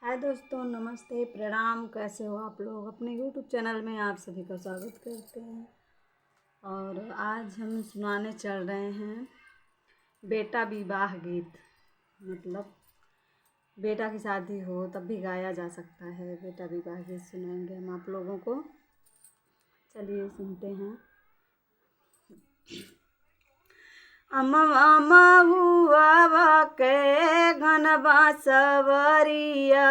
हाय दोस्तों, नमस्ते, प्रणाम। कैसे हो आप लोग? अपने यूट्यूब चैनल में आप सभी का स्वागत करते हैं। और आज हम सुनाने चल रहे हैं बेटा विवाह गीत। मतलब बेटा की शादी हो तब भी गाया जा सकता है। बेटा विवाह गीत सुनाएंगे हम आप लोगों को। चलिए सुनते हैं। अमवा हुआ के घनवा सवरिया,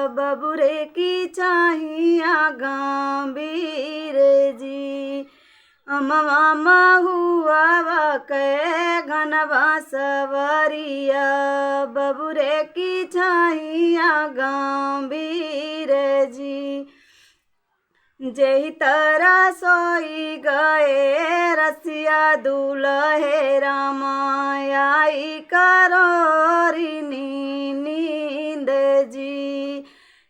बबुरे की चाहिया गंभीर जी। अमवा हुआ के घनवा सवरिया, बबुरे की चाहिया गंभीर जी। जेहि तरह सोई गए रसिया दुलहे रामाई करोरी नींद जी।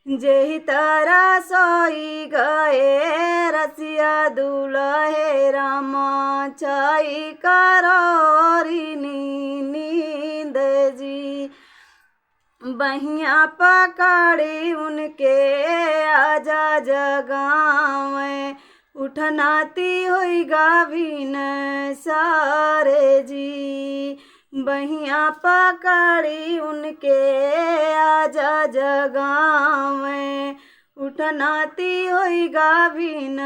जेहि तरह सोई गए रसिया दुलहे रामा चाई करोरी नींद जी। बहिया पकड़ी उनके आजा जगावे, उठनाती हुई गाभिन सारे जी। बहिया पकड़ी उनके आजा जगावे, उठनाती हुई गाभिन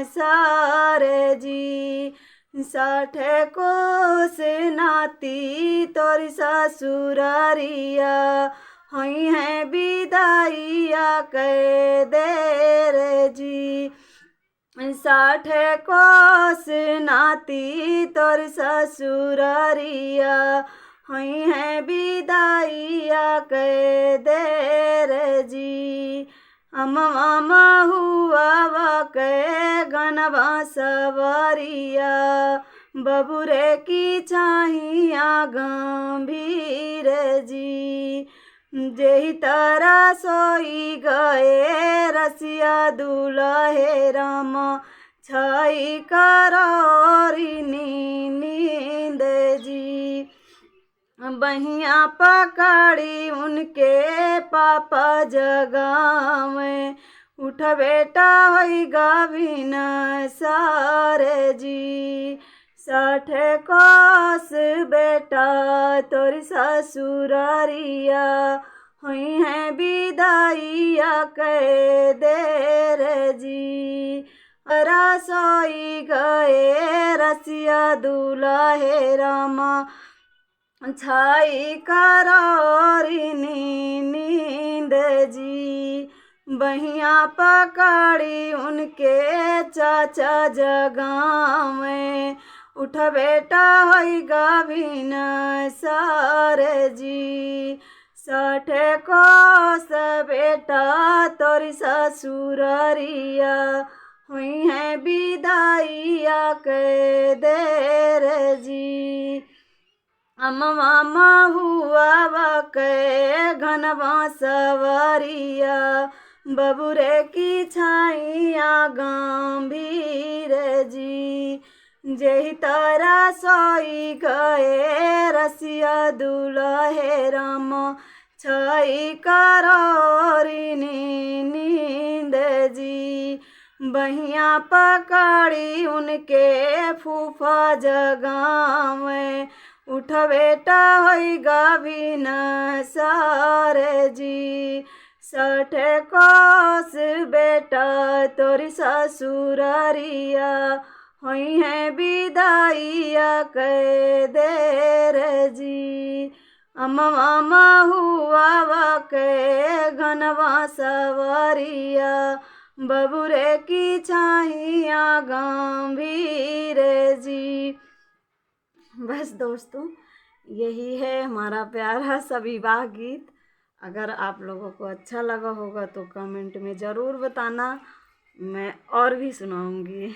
सारे जी। 60 कोस नाती तोरी ससुरारिया, हुई है विदाइया कह देर जी। 60 कोस नाती तोरी ससुरारिया, हुई है विदाइया कह देर जी। अमवा हुआ के घनवा सवरिया, बबुरे की चाहिया गंभीर जी। जेहि तरह सोई गए रसिया दुलहे रामा छाई करोरी नींद जी। बहिया पकड़ी उनके पापा जगावे, उठ बेटा होई गाभिन सारे जी। 60 कोस बेटा तोरी ससुरारिया, हुई है विदाइया कह देर जी। सोई गए रसिया दुलहे रामा छाई करोरी नींद जी। बहिया पकड़ी उनके चाचा जगावे, उठ बेटा होई गाभिन सारे जी। 60 कोस बेटा तोरी ससुरारिया, हुई है विदाइया कह देर जी। अमवा हुआ के घनवा सवरिया, बबुरे की छाइया गंभीर जी। जेहि तरह सोई गए रसिया दुलहे रामा छाई करोरी नींद जी। बहिया पकड़ी उनके फूफा जगावे, उठ बेटा होई गाभिन सारे जी। 60 कोस बेटा तोरी ससुरारिया, हुई है विदाइया कह देर जी। अमवा हुआ के घनवा सवरिया, बबुरे की चाहिया गंभीर जी। बस दोस्तों, यही है हमारा प्यारा सा विवाह गीत। अगर आप लोगों को अच्छा लगा होगा तो कमेंट में ज़रूर बताना, मैं और भी सुनाऊंगी।